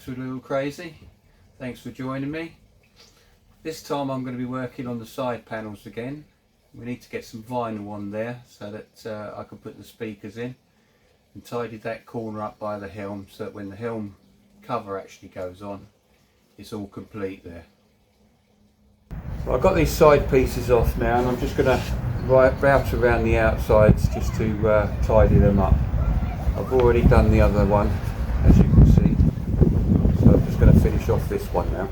to a Little Crazy. Thanks for joining me. This time I'm going to be working on the side panels again. We need to get some vinyl on there so that I can put the speakers in, and tidy that corner up by the helm so that when the helm cover actually goes on, it's all complete there. So I've got these side pieces off now, and I'm just going to route around the outsides just to tidy them up. I've already done the other one, as you can see, so I'm just going to finish off this one now.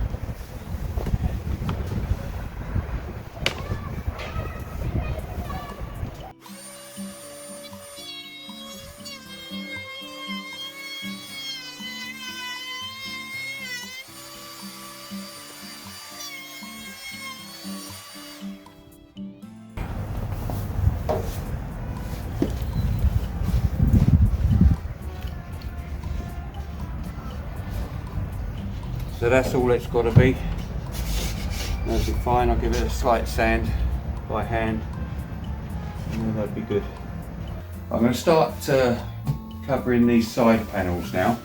So that's all it's got to be. That'll be fine. I'll give it a slight sand by hand, and then that'll be good. I'm going to start covering these side panels now.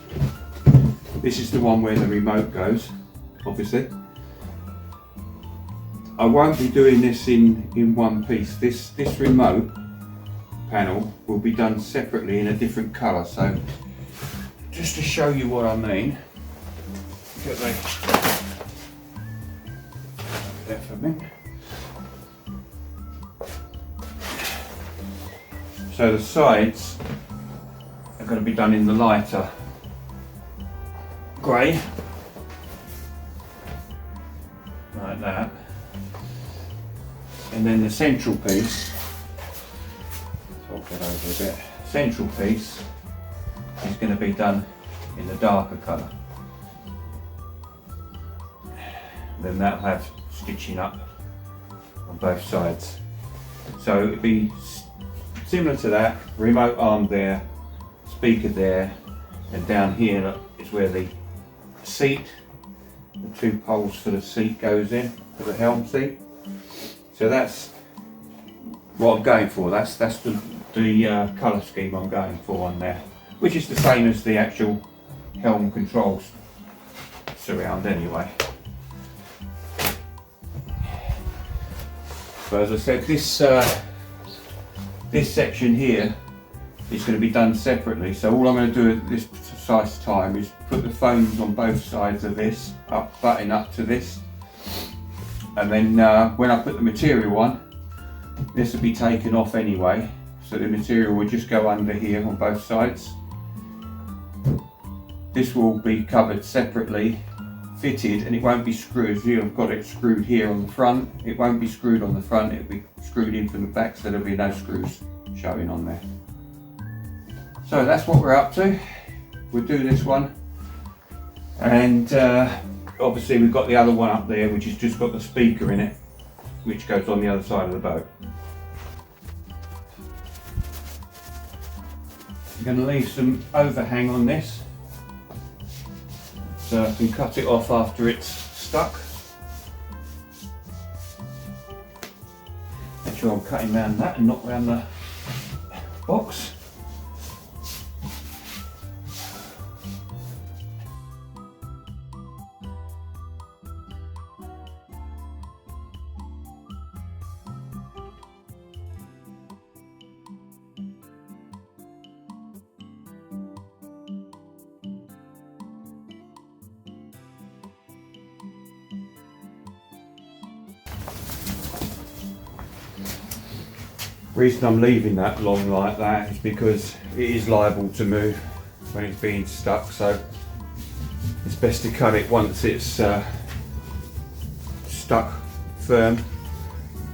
This is the one where the remote goes, obviously. I won't be doing this in one piece. This remote panel will be done separately in a different colour. So just to show you what I mean, get there for a minute. So the sides are going to be done in the lighter grey, like that, and then the central piece, so I'll get over a bit, central piece is going to be done in the darker colour. Then that'll have stitching up on both sides. So it'll be similar to that, remote arm there, speaker there, and down here look, is where the seat, the two poles for the seat goes in, for the helm seat. So that's what I'm going for, that's the colour scheme I'm going for on there, which is the same as the actual helm controls surround anyway. So as I said, this section here is going to be done separately. So all I'm going to do at this precise time is put the phones on both sides of this, butting up to this, and then when I put the material on, this will be taken off anyway. So the material will just go under here on both sides. This will be covered separately, fitted, and it won't be screwed. You've got it screwed here on the front. It won't be screwed on the front, it'll be screwed in from the back, so there'll be no screws showing on there. So that's what we're up to. We'll do this one, and obviously we've got the other one up there which has just got the speaker in it, which goes on the other side of the boat. I'm going to leave some overhang on this, so I can cut it off after it's stuck. Make sure I'm cutting around that and not around the box. The reason I'm leaving that long like that is because it is liable to move when it's being stuck, so it's best to cut it once it's stuck firm.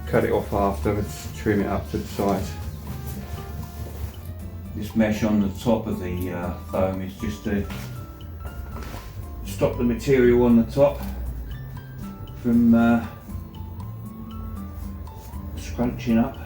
Cut it off afterwards, trim it up to the size. This mesh on the top of the foam is just to stop the material on the top from scrunching up.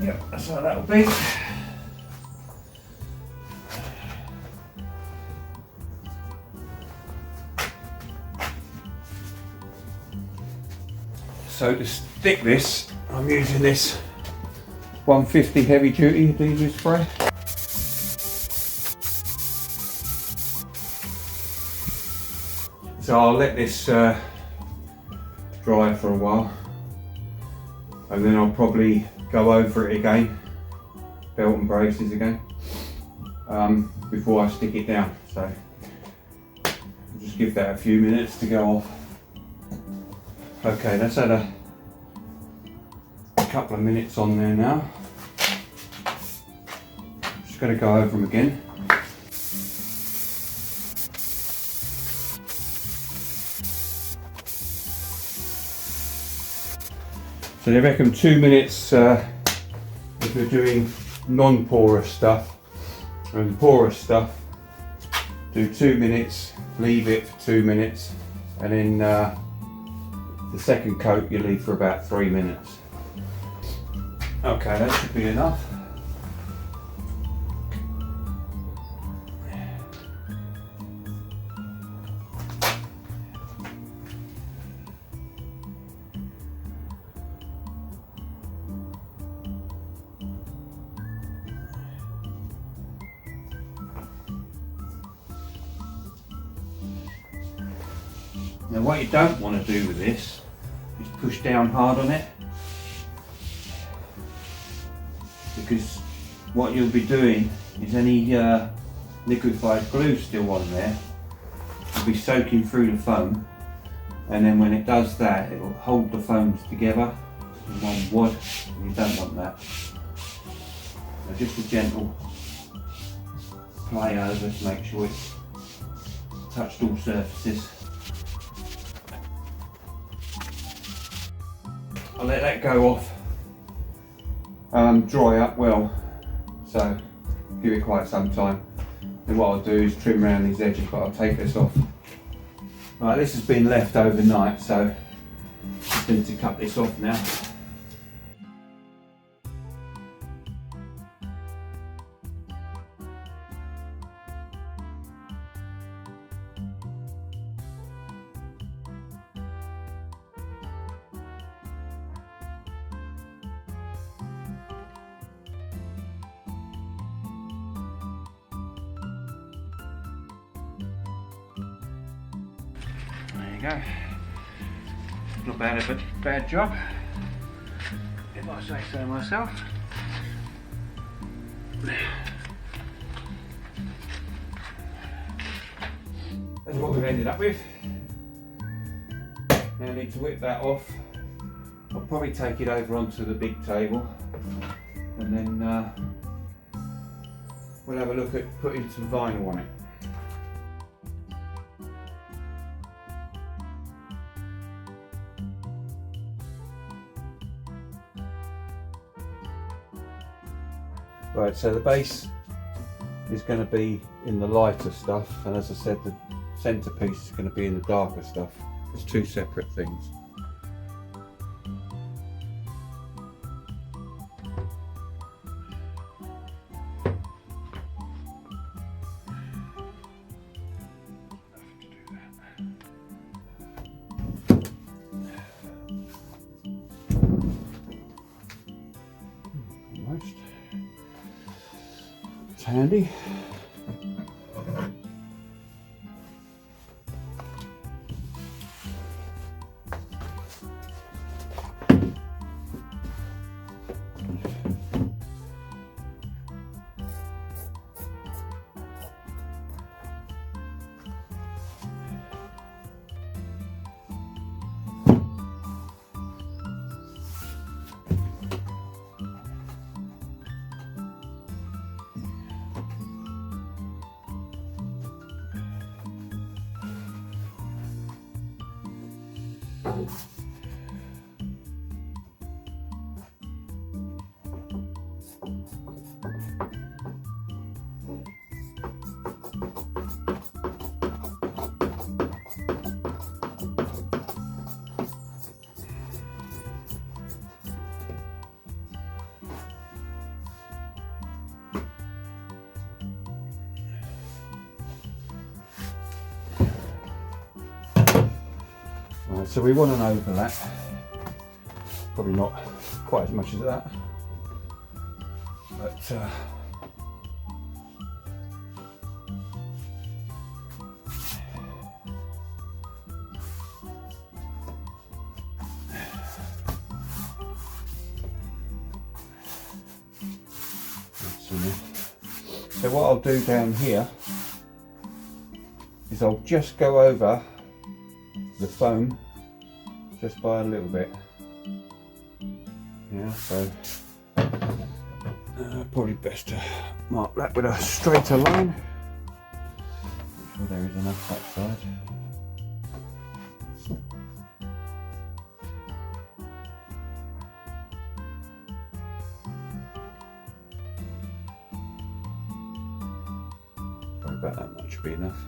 Yep, that's how that'll be. So to stick this, I'm using this 150 heavy duty diesel spray. So I'll let this dry for a while, and then I'll probably go over it again, belt and braces again, before I stick it down. So I'll just give that a few minutes to go off. Okay, that's had a couple of minutes on there now. Just going to go over them again. So they reckon 2 minutes if you're doing non-porous stuff, and porous stuff, do 2 minutes, leave it for 2 minutes, and then the second coat you leave for about 3 minutes. Okay, that should be enough. Now what you don't want to do with this is push down hard on it, because what you'll be doing is any liquefied glue still on there will be soaking through the foam, and then when it does that it will hold the foams together in one wad, and you don't want that. So just a gentle play over to make sure it's touched all surfaces. I'll let that go off, dry up well, so give it quite some time. And what I'll do is trim around these edges, but I'll take this off. Right, this has been left overnight, so I'm going to cut this off now. Go. Not bad of a bad job, if I say so myself. That's what we've ended up with. Now I need to whip that off. I'll probably take it over onto the big table, and then we'll have a look at putting some vinyl on it. Right, so the base is going to be in the lighter stuff, and as I said, the centrepiece is going to be in the darker stuff. It's two separate things. Almost. It's handy. So we want an overlap, probably not quite as much as that, but so what I'll do down here is I'll just go over the foam just by a little bit. Yeah, so probably best to mark that with a straighter line. Make sure there is enough that side. Probably about that much should be enough.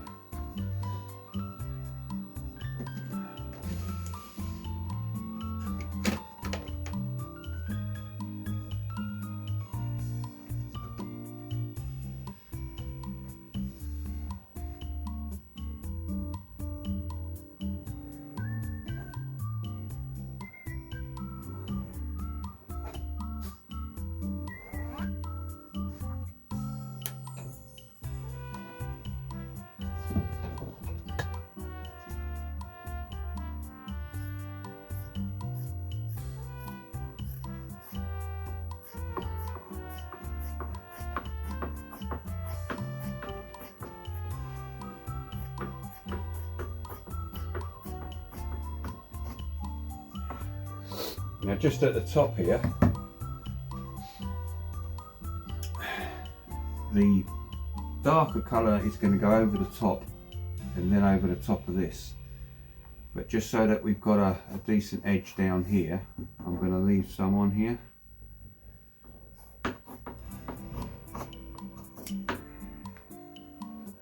Now just at the top here, the darker colour is going to go over the top and then over the top of this. But just so that we've got a decent edge down here, I'm going to leave some on here.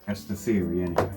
That's the theory anyway.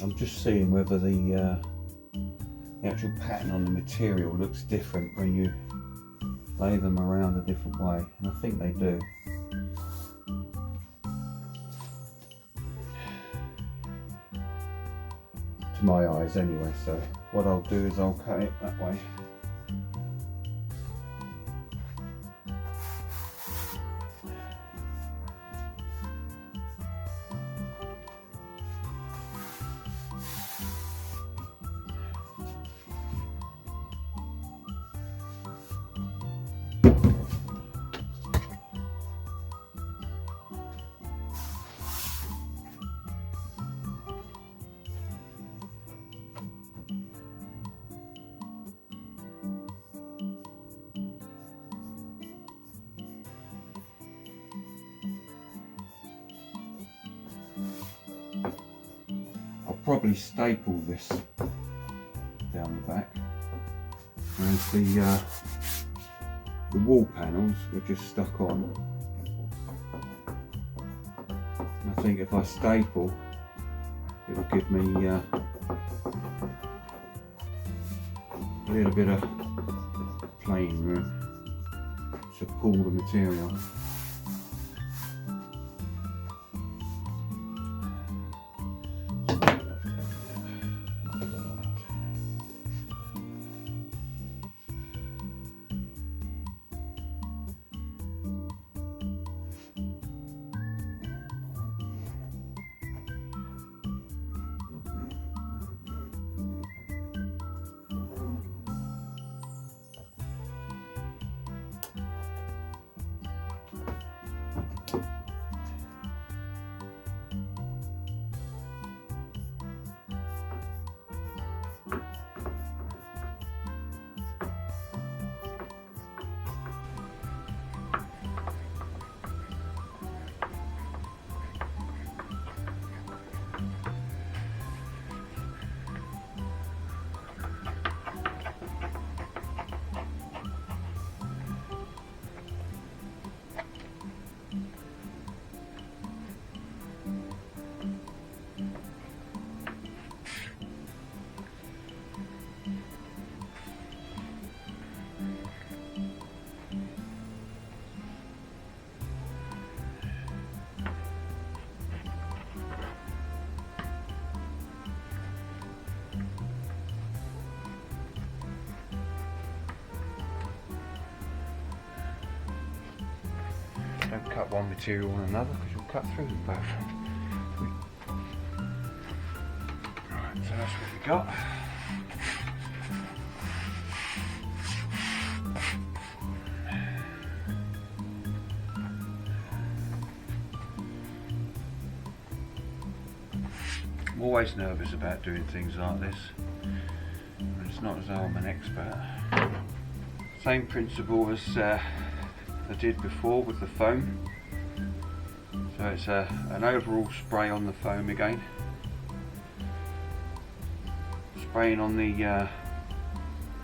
I'm just seeing whether the actual pattern on the material looks different when you lay them around a different way, and I think they do. To my eyes anyway, so what I'll do is I'll cut it that way. Probably staple this down the back, whereas the wall panels were just stuck on. I think if I staple, it'll give me a little bit of playing room to pull the material. cut one material on another because you'll cut through them both. Right, so that's what we got. I'm always nervous about doing things like this. It's not as though I'm an expert. Same principle as I did before with the foam. So it's an overall spray on the foam again. Spraying on the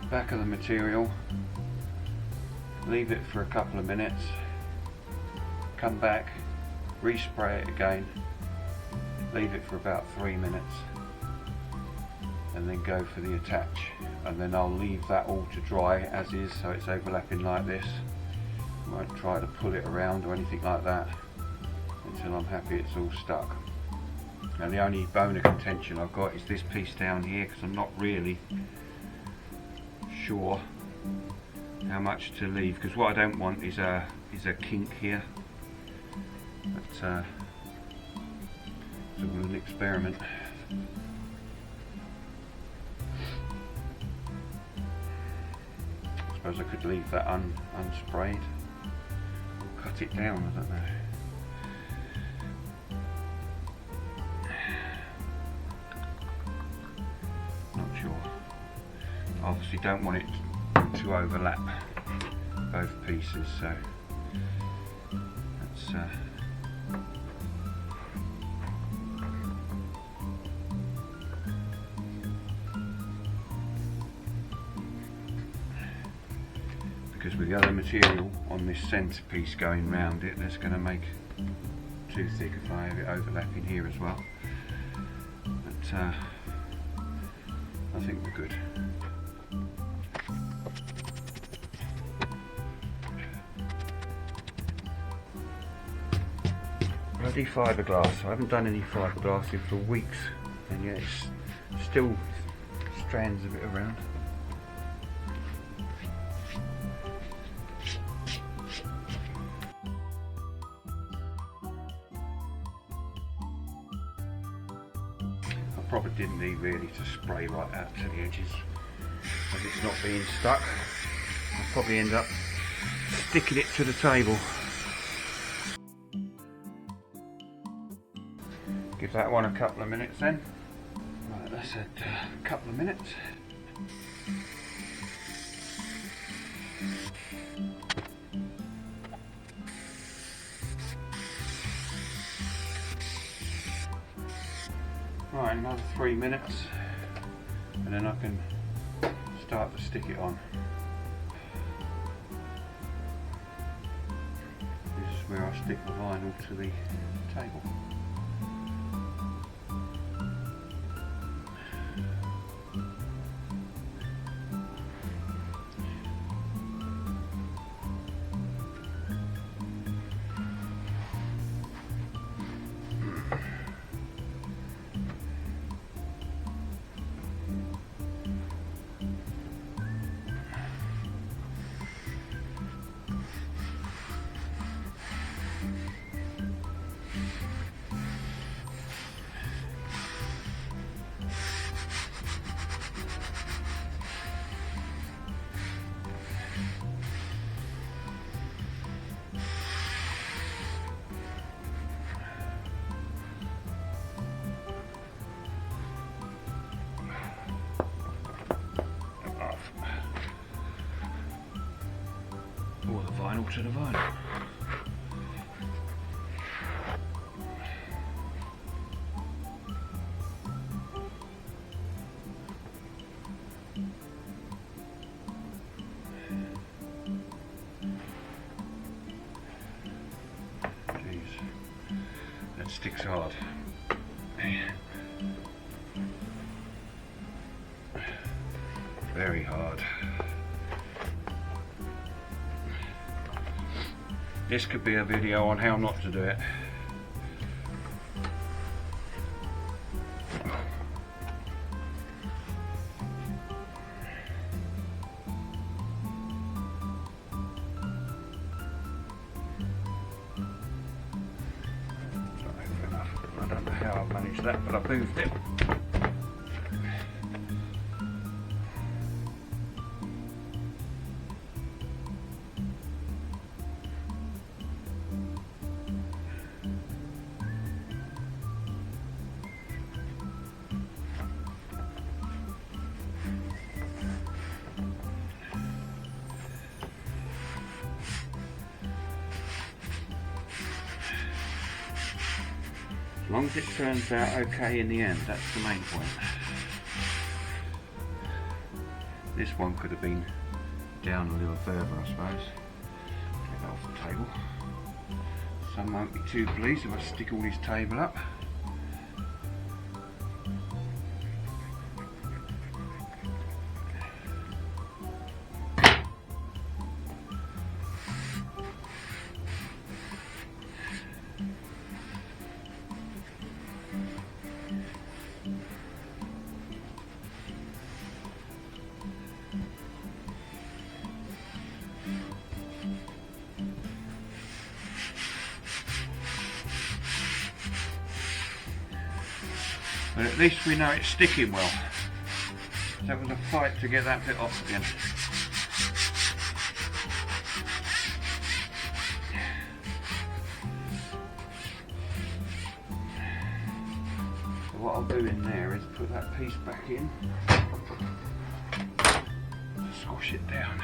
back of the material. Leave it for a couple of minutes. Come back, respray it again. Leave it for about 3 minutes. And then go for the attach. And then I'll leave that all to dry as is, so it's overlapping like this. I won't try to pull it around or anything like that until I'm happy it's all stuck. Now the only bone of contention I've got is this piece down here, because I'm not really sure how much to leave, because what I don't want is a kink here. But it's all an experiment. I suppose I could leave that unsprayed. Cut it down, I don't know. Not sure. Obviously don't want it to overlap both pieces, so that's because with the other material on this centre piece going round it, that's going to make too thick if I have it overlapping here as well. But I think we're good. Bloody fiberglass. I haven't done any fiberglassing for weeks, and yet it's still strands of it around. Probably didn't need really to spray right out to the edges, as it's not being stuck. I'll probably end up sticking it to the table. Give that one a couple of minutes then. Right, that's a couple of minutes. Right, another 3 minutes and then I can start to stick it on. This is where I stick the vinyl to the table. Or the vinyl to the vinyl. Jeez, that sticks hard. Very hard. This could be a video on how not to do it. manage that, but I've moved it. As long as it turns out okay in the end, that's the main point. This one could have been down a little further, I suppose. Take that off the table. Some won't be too pleased if I stick all this table up. But at least we know it's sticking well. That was a fight to get that bit off again. So what I'll do in there is put that piece back in, squash it down.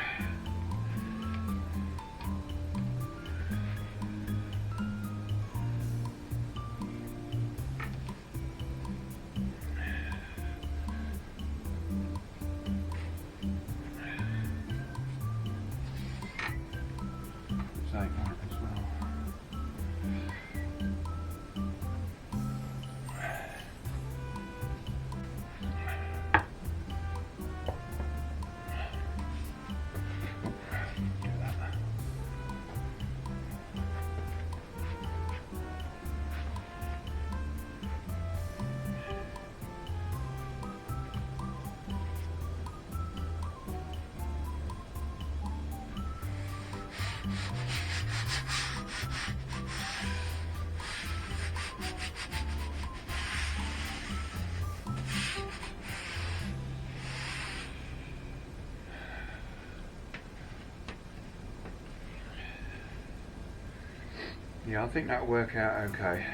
Yeah, I think that'll work out okay,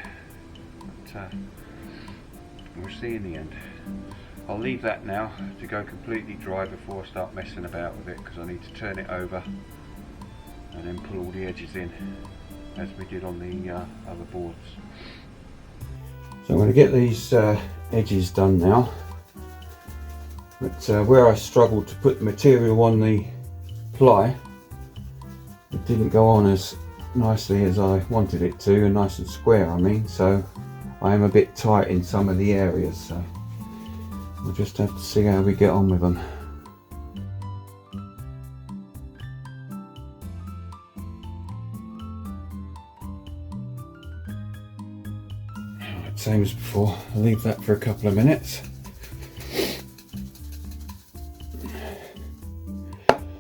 but we'll see in the end. I'll leave that now to go completely dry before I start messing about with it, because I need to turn it over and then pull all the edges in as we did on the other boards. So I'm going to get these edges done now, but where I struggled to put the material on the ply, it didn't go on as nicely as I wanted it to, and nice and square I mean, so I am a bit tight in some of the areas, so we'll just have to see how we get on with them. Right, same as before, I'll leave that for a couple of minutes.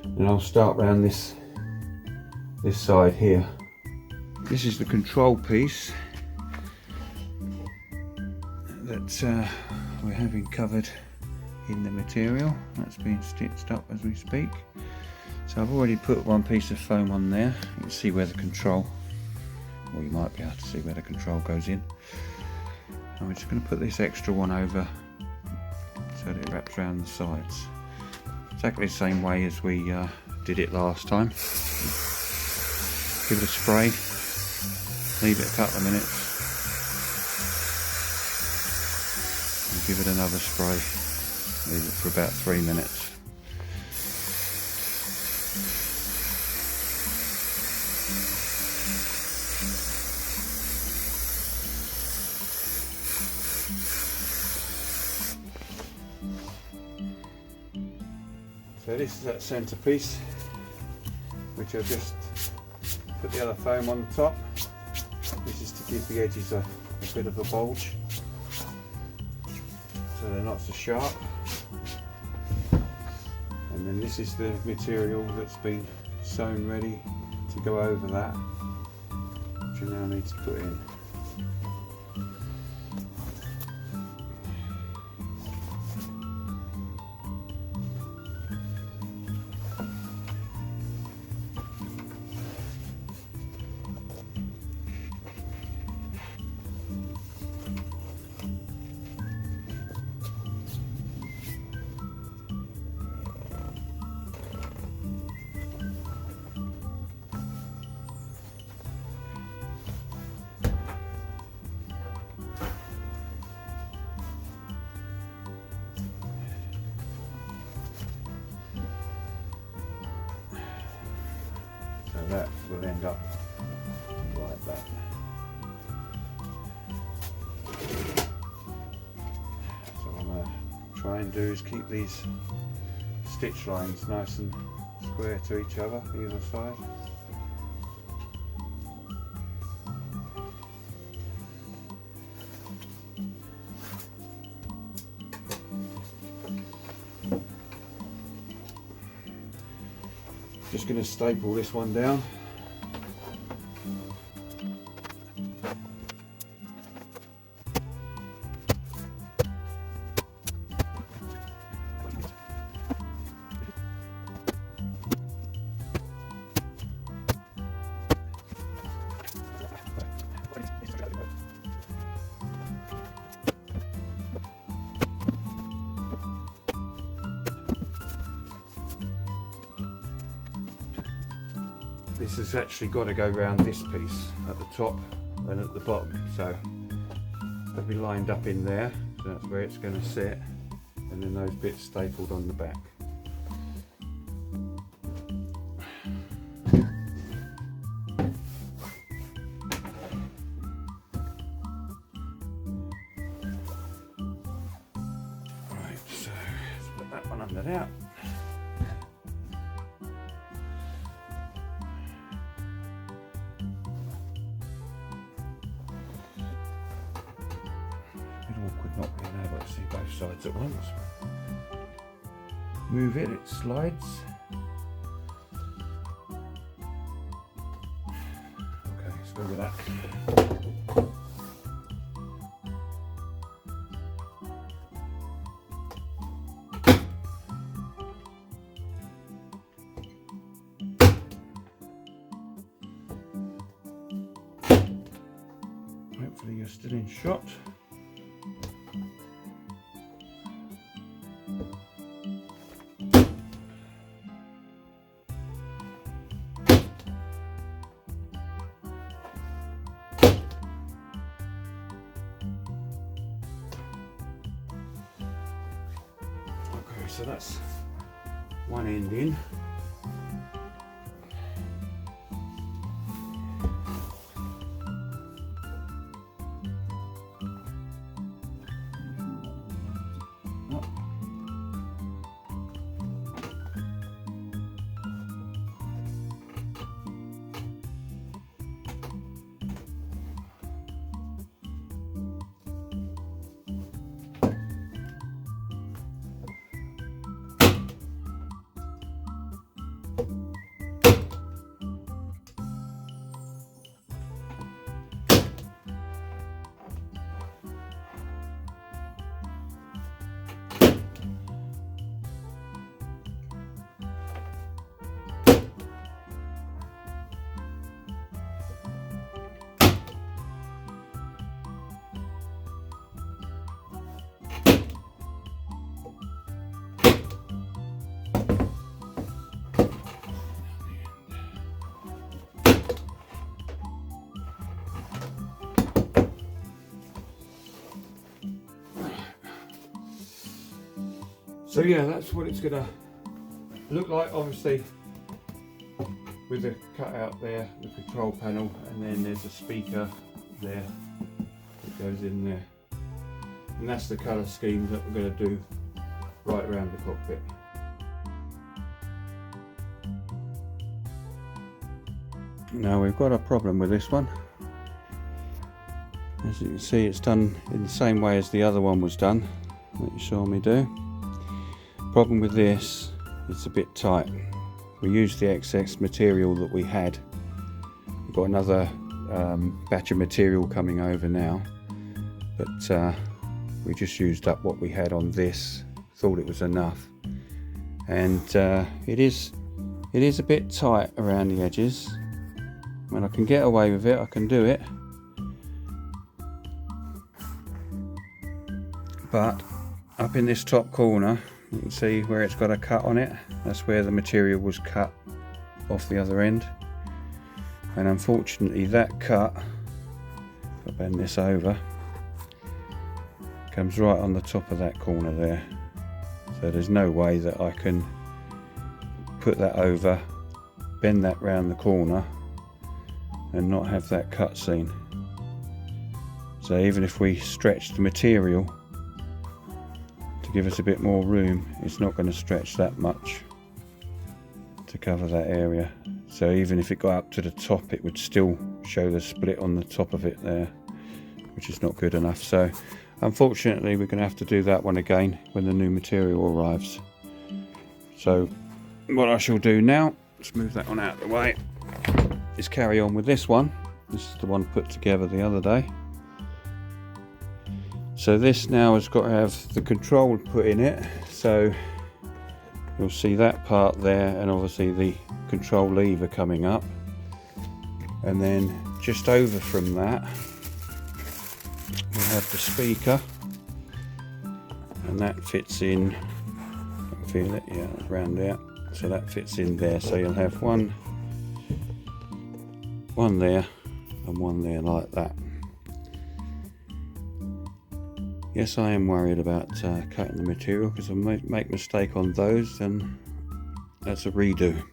And I'll start round this side here. This is the control piece that we're having covered in the material. That's being stitched up as we speak. So I've already put one piece of foam on there. You can see where the control, or you might be able to see where the control goes in. And we're just going to put this extra one over so that it wraps around the sides. Exactly the same way as we did it last time. Give it a spray, leave it a couple of minutes, and give it another spray, leave it for about 3 minutes. So this is that centre piece, which I'll just put the other foam on the top. This is to give the edges a bit of a bulge, so they're not so sharp. And then this is the material that's been sewn ready to go over that, which I now need to put in. that will end up like that. So what I'm going to try and do is keep these stitch lines nice and square to each other either side. Just going to staple this one down. This has actually got to go around this piece at the top and at the bottom, so they'll be lined up in there, so that's where it's going to sit, and then those bits stapled on the back. Right, so let's put that one under there. Awkward not being able to see both sides at once. Move it, it slides. Okay, let's go with that. Hopefully you're still in shot. So that's one end in. So yeah, that's what it's going to look like, obviously with the cutout there, the control panel, and then there's a speaker there that goes in there. And that's the colour scheme that we're going to do right around the cockpit. Now we've got a problem with this one. As you can see, it's done in the same way as the other one was done that you saw me do. Problem with this, it's a bit tight. We used the excess material that we had. We've got another batch of material coming over now, but we just used up what we had on this, thought it was enough. And it is a bit tight around the edges. When I can get away with it, I can do it. But up in this top corner, you can see where it's got a cut on it. That's where the material was cut off the other end. And unfortunately that cut, I'll bend this over, comes right on the top of that corner there. So there's no way that I can put that over bend that round the corner and not have that cut seam. So even if we stretch the material to give us a bit more room, it's not going to stretch that much to cover that area. So even if it got up to the top, it would still show the split on the top of it there, which is not good enough. So unfortunately we're going to have to do that one again when the new material arrives. So what I shall do now, let's move that one out of the way, is carry on with this one. This is the one put together the other day. So this now has got to have the control put in it, so you'll see that part there, and obviously the control lever coming up, and then just over from that we'll have the speaker, and that fits in. I can feel it, yeah, round out, so that fits in there. So you'll have one there and one there like that. Yes, I am worried about cutting the material, because I might make a mistake on those, and that's a redo.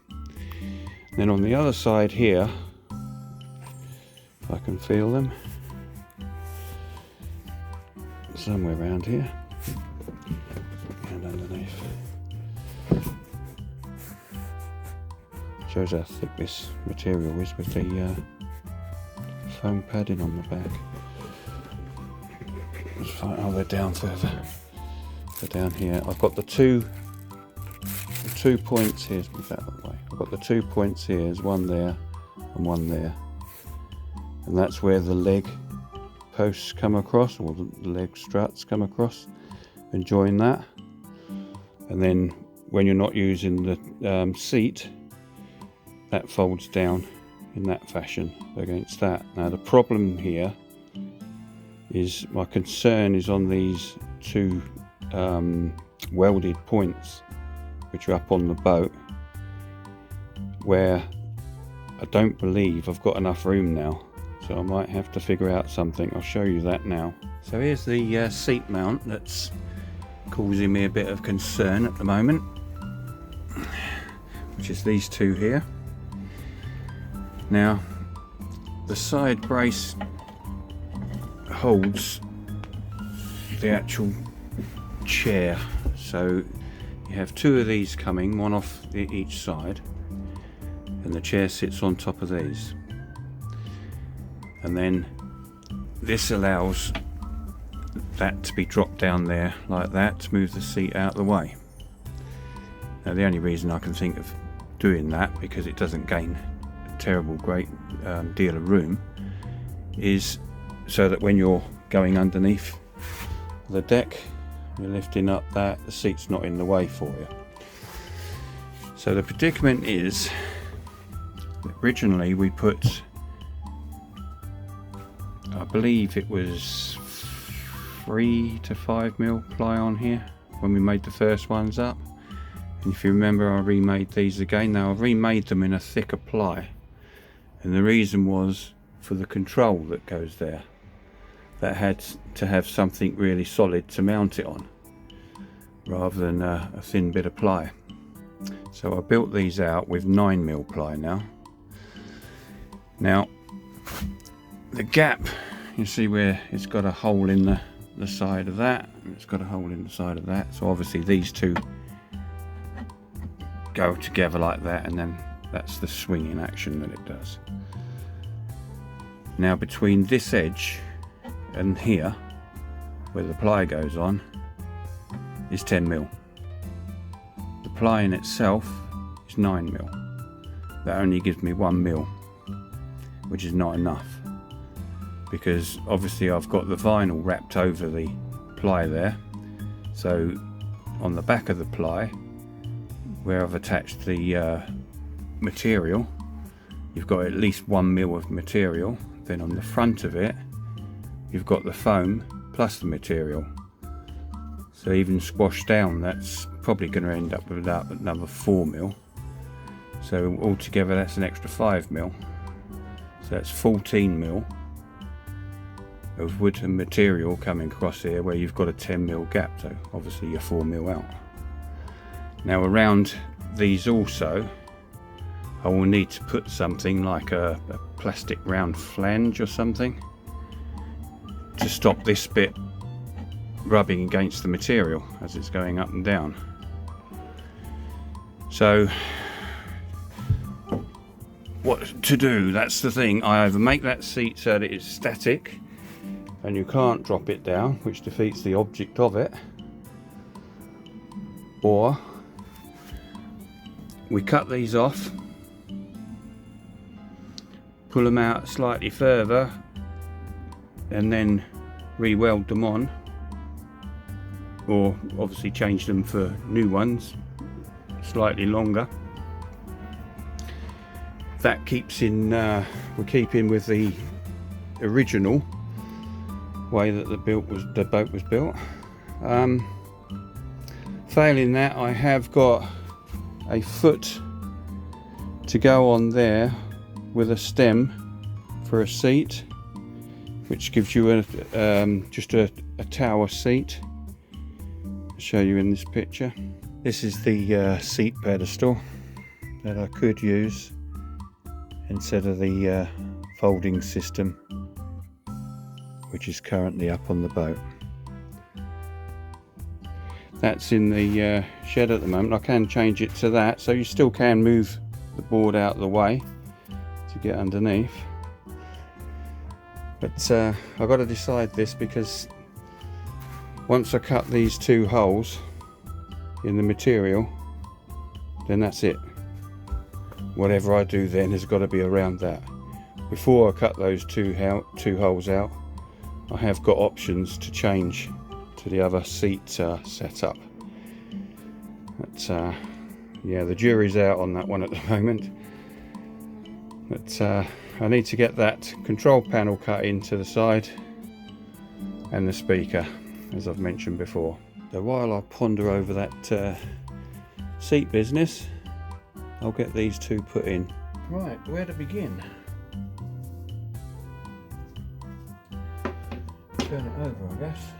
Then on the other side here, if I can feel them, somewhere around here, and underneath. Shows how thick this material is with the foam padding on the back. Oh, they're down further. They're down here. I've got the two points here. Move that way. I've got the 2 points here. There's one there and one there, and that's where the leg posts come across, or the leg struts come across, and join that. And then when you're not using the seat, that folds down in that fashion against that. Now the problem here is, my concern is on these two welded points which are up on the boat, where I don't believe I've got enough room now, so I might have to figure out something. I'll show you that now. So here's the seat mount that's causing me a bit of concern at the moment, which is these two here. Now the side brace holds the actual chair, so you have two of these coming, one off each side, and the chair sits on top of these, and then this allows that to be dropped down there like that to move the seat out of the way. Now the only reason I can think of doing that, because it doesn't gain a terrible great deal of room, is so that when you're going underneath the deck, you're lifting up that, the seat's not in the way for you. So the predicament is, originally we put, I believe it was 3 to 5 mil ply on here when we made the first ones up, and if you remember, I remade these again. Now I've remade them in a thicker ply, and the reason was for the control that goes there. That had to have something really solid to mount it on, rather than a thin bit of ply. So I built these out with 9 mil ply now. Now the gap, you see where it's got a hole in the side of that, and it's got a hole in the side of that, so obviously these two go together like that, and then that's the swinging action that it does. Now between this edge and here, where the ply goes on, is 10 mil. The ply in itself is 9 mil. That only gives me 1 mil, which is not enough, because obviously I've got the vinyl wrapped over the ply there. So on the back of the ply, where I've attached the material, you've got at least 1 mil of material. Then on the front of it, you've got the foam plus the material. So even squashed down, that's probably going to end up with about another 4 mil. So altogether that's an extra 5 mil. So that's 14 mil of wood and material coming across here, where you've got a 10 mil gap, so obviously you're 4 mil out. Now around these also, I will need to put something like a plastic round flange or something to stop this bit rubbing against the material as it's going up and down. So what to do, that's the thing. I either make that seat so that it's static and you can't drop it down, which defeats the object of it, or we cut these off, pull them out slightly further and then re-weld them on, or obviously change them for new ones slightly longer. That keeps in, we're keeping with the original way that the boat was built. Failing that, I have got a foot to go on there with a stem for a seat, which gives you just a tower seat. I'll show you in this picture. This is the seat pedestal that I could use instead of the folding system, which is currently up on the boat. That's in the shed at the moment. I can change it to that, so you still can move the board out of the way to get underneath. But I've got to decide this, because once I cut these two holes in the material, then that's it. Whatever I do then has got to be around that. Before I cut those two holes out, I have got options to change to the other seat setup. But yeah, the jury's out on that one at the moment. But I need to get that control panel cut into the side and the speaker, as I've mentioned before. So while I ponder over that seat business, I'll get these two put in. Right, where to begin? Turn it over, I guess.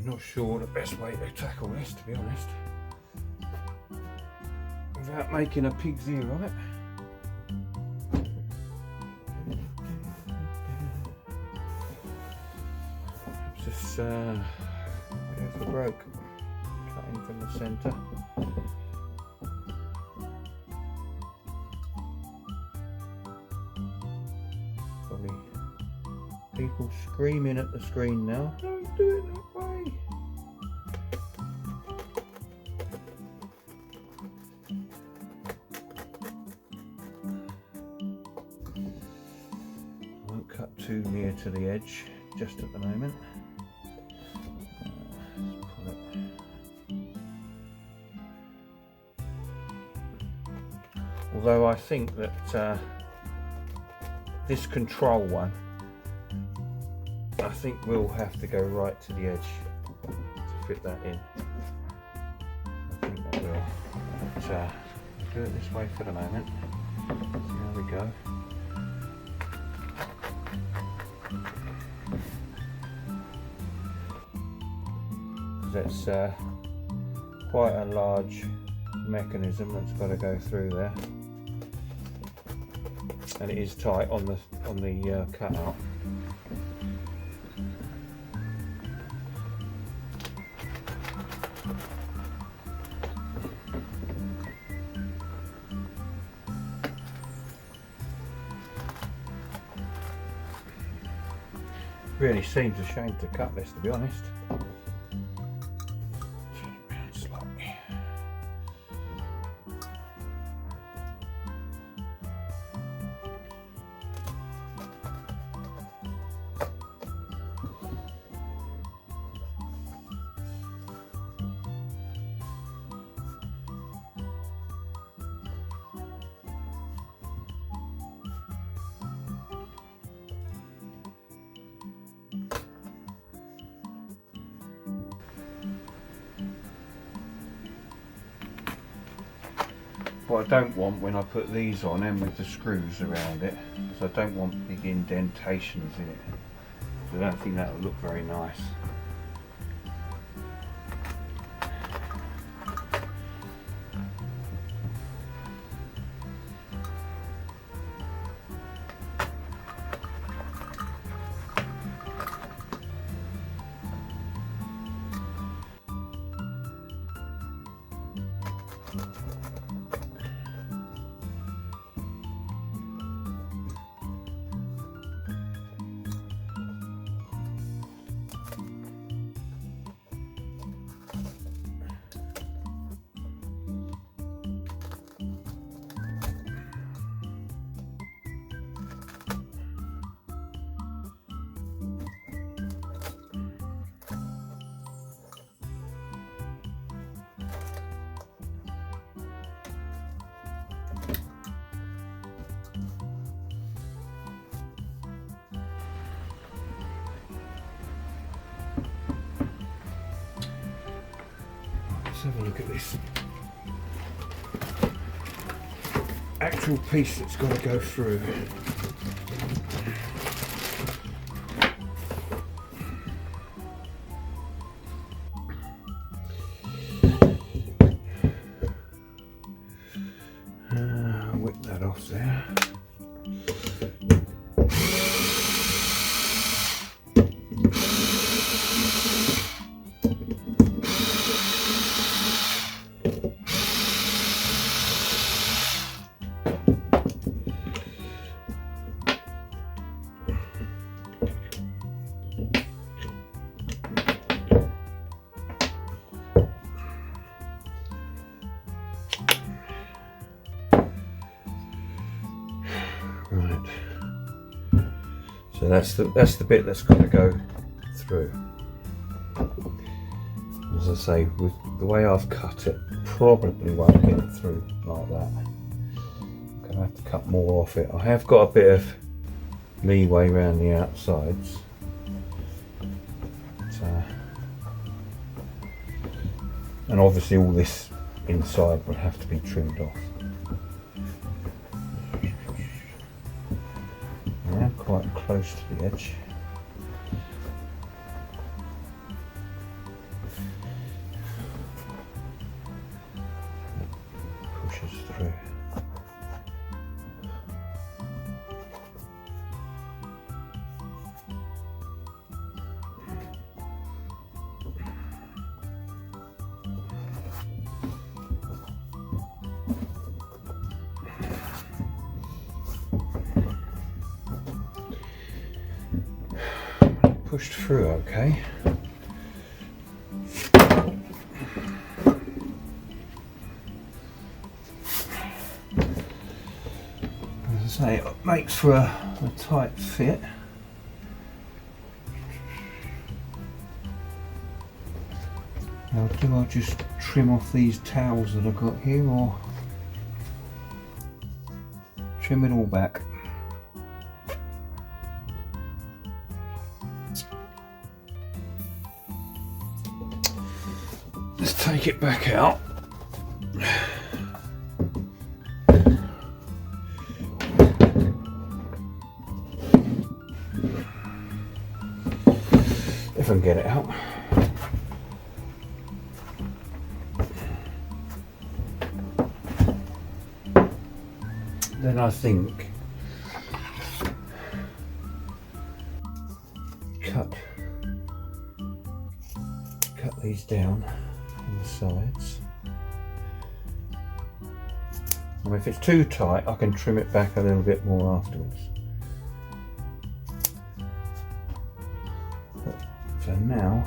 Not sure the best way to tackle this, to be honest, without making a pig's ear of it. Just if it broke, cutting from the centre. Probably people screaming at the screen now. Don't do it that way. Cut too near to the edge just at the moment. Let's pull it. Although I think that this control one, I think we'll have to go right to the edge to fit that in. I think I will. But we'll do it this way for the moment. So there we go. That's quite a large mechanism that's got to go through there, and it is tight on the cutout. Really seems a shame to cut this, to be honest. what I don't want when I put these on and with the screws around it, is I don't want big indentations in it. I don't think that will look very nice. Let's have a look at this actual piece that's got to go through. Whip that off there. Right, so that's the bit that's got to go through. As I say, with the way I've cut it, probably won't get it through like that. I'm going to have to cut more off it. I have got a bit of leeway around the outsides, and obviously all this inside will have to be trimmed off. Quite close to the edge. It pushes through. Pushed through okay. As I say, it makes for a tight fit. Now, do I just trim off these towels that I've got here, or trim it all back? Let's take it back out. If I can get it out. Then I think cut these down on the sides. And if it's too tight, I can trim it back a little bit more afterwards. But for now,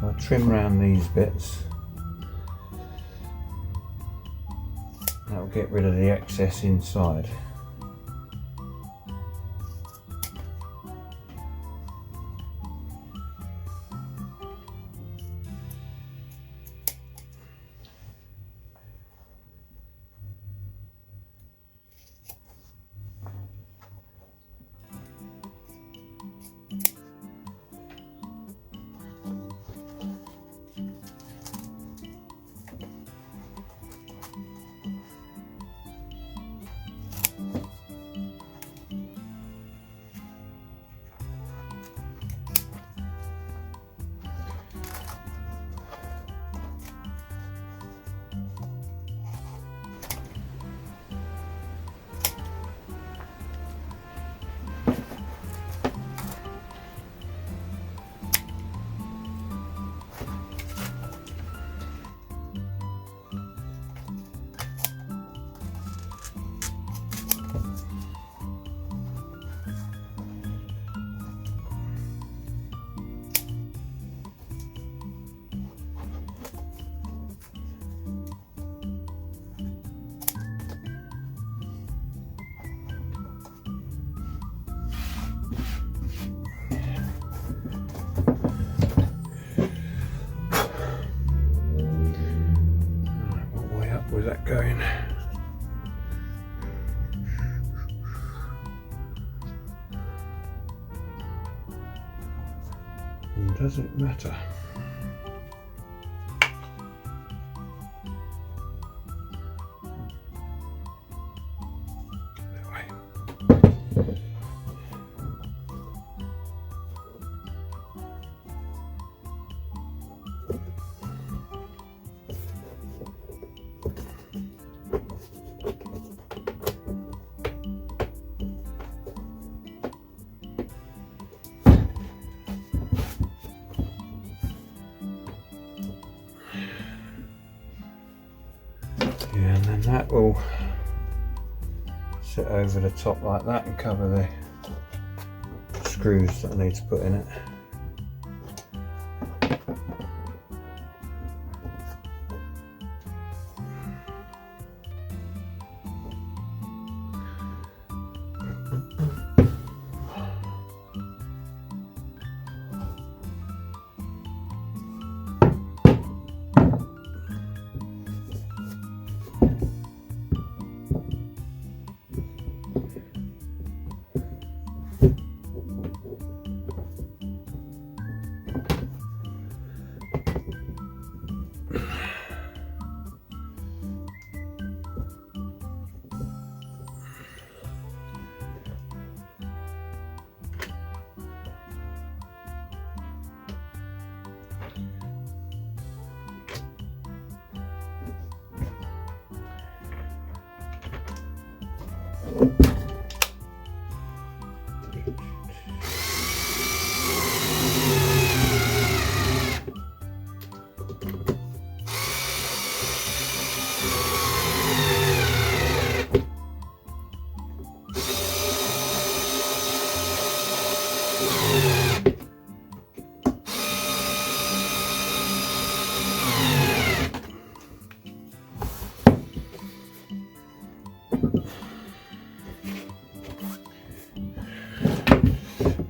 I'll trim around these bits. That'll get rid of the excess inside. going. And does it matter? Yeah, and then that will sit over the top like that and cover the screws that I need to put in it.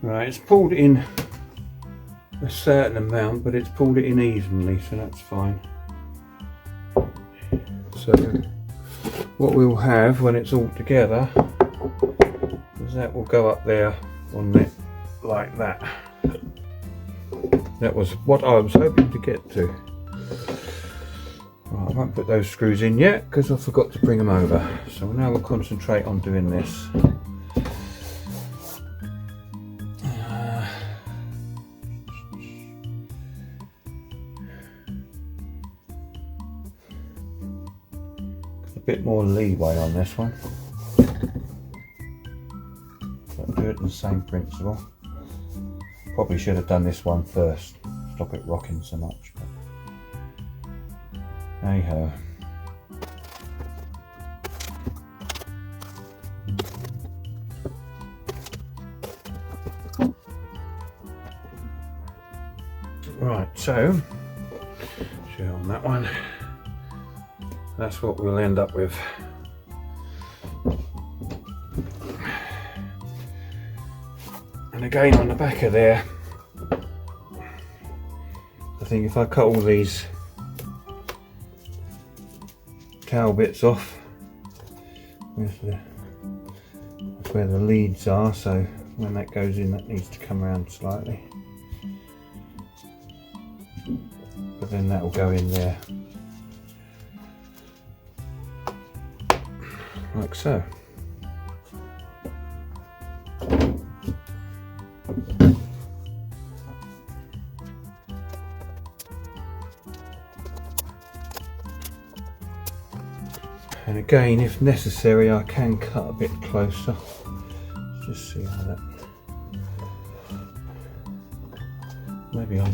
Right, it's pulled in a certain amount, but it's pulled it in evenly, so that's fine. So what we'll have when it's all together is that will go up there on it like that. That was what I was hoping to get to. Right, I won't put those screws in yet because I forgot to bring them over. So now we'll concentrate on doing this. Bit more leeway on this one, but do it in the same principle. Probably should have done this one first, stop it rocking so much, but hey ho. Right, so show on that one. That's what we'll end up with. And again on the back of there, I think if I cut all these tail bits off, that's where the leads are, so when that goes in that needs to come around slightly. But then that will go in there. Like so. And again, if necessary, I can cut a bit closer. Let's just see how that. Maybe on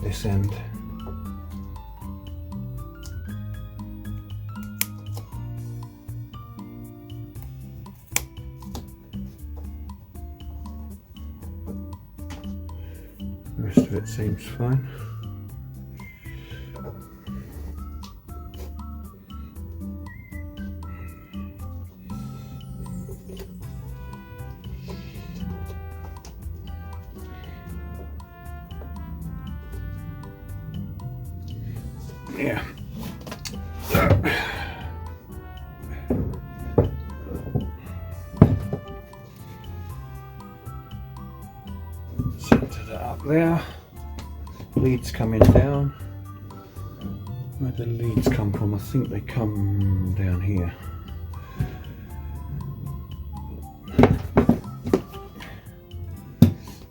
this end. The rest of it seems fine. Yeah. Centre that up there. Leads coming down. Where do the leads come from? I think they come down here.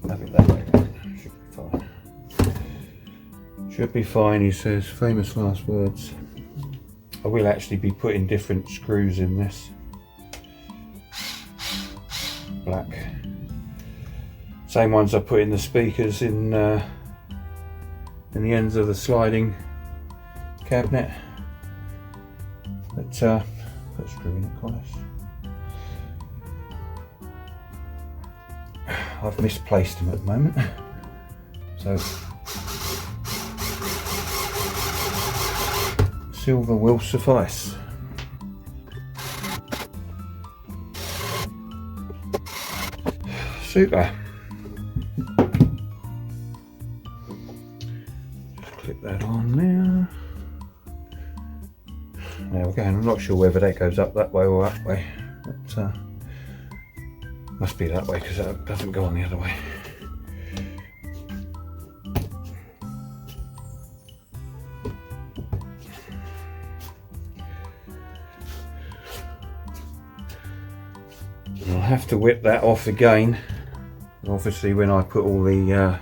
Have it that way. Should be fine. Should be fine, he says. Famous last words. I will actually be putting different screws in this. Black. Same ones I put in the speakers in the ends of the sliding cabinet. But put a screw in it, Collis. I've misplaced them at the moment, so silver will suffice. Super. Just clip that on there. There we go. I'm not sure whether that goes up that way or that way, but must be that way because that doesn't go on the other way. I'll have to whip that off again, obviously, when I put all the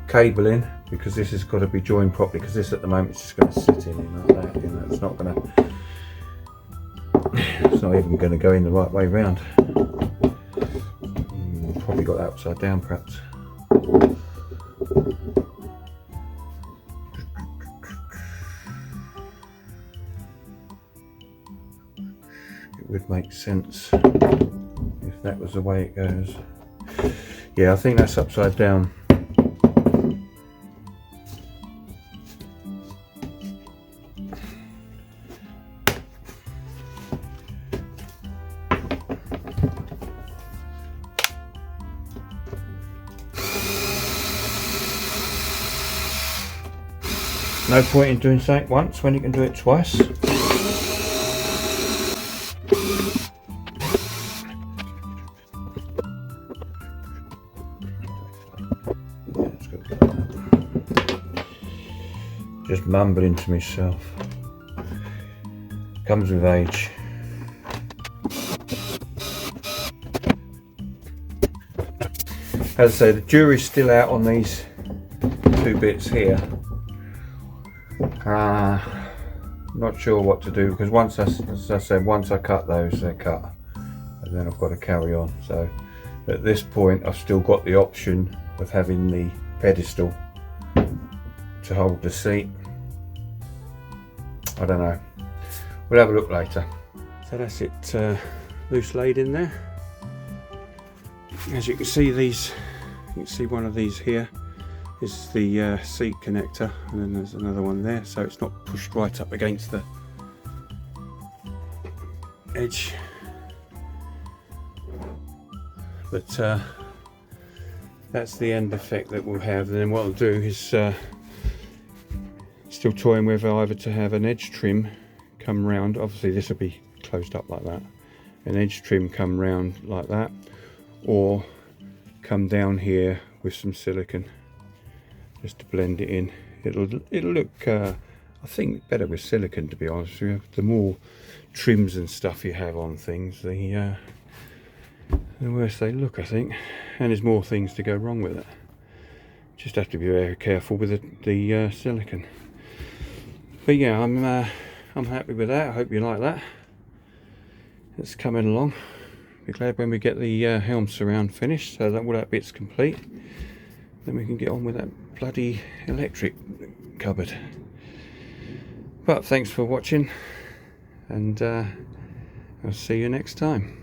cable in, because this has got to be joined properly, because this at the moment is just going to sit in like that, you know, it's not even going to go in the right way round. Probably got that upside down perhaps. It would make sense if that was the way it goes. Yeah, I think that's upside down. No point in doing something once when you can do it twice. Just mumbling to myself. Comes with age. As I say, the jury's still out on these two bits here. Not sure what to do, because once as I said, once I cut those, they're cut, and then I've got to carry on. So at this point, I've still got the option of having the pedestal to hold the seat. I don't know. We'll have a look later. So that's it, loose laid in there. As you can see, you can see one of these here is the seat connector, and then there's another one there, so it's not pushed right up against the edge. But that's the end effect that we'll have. And then what I'll do is still toying with either to have an edge trim come round. Obviously this will be closed up like that. An edge trim come round like that, or come down here with some silicone just to blend it in. It'll look I think better with silicone, to be honest with you. The more trims and stuff you have on things, the worse they look, I think, and there's more things to go wrong with it. Just have to be very careful with the silicone. But yeah, I'm happy with that. I hope you like that. It's coming along. Be glad when we get the helm surround finished, so that all that bit's complete. Then we can get on with that bloody electric cupboard. But thanks for watching, and I'll see you next time.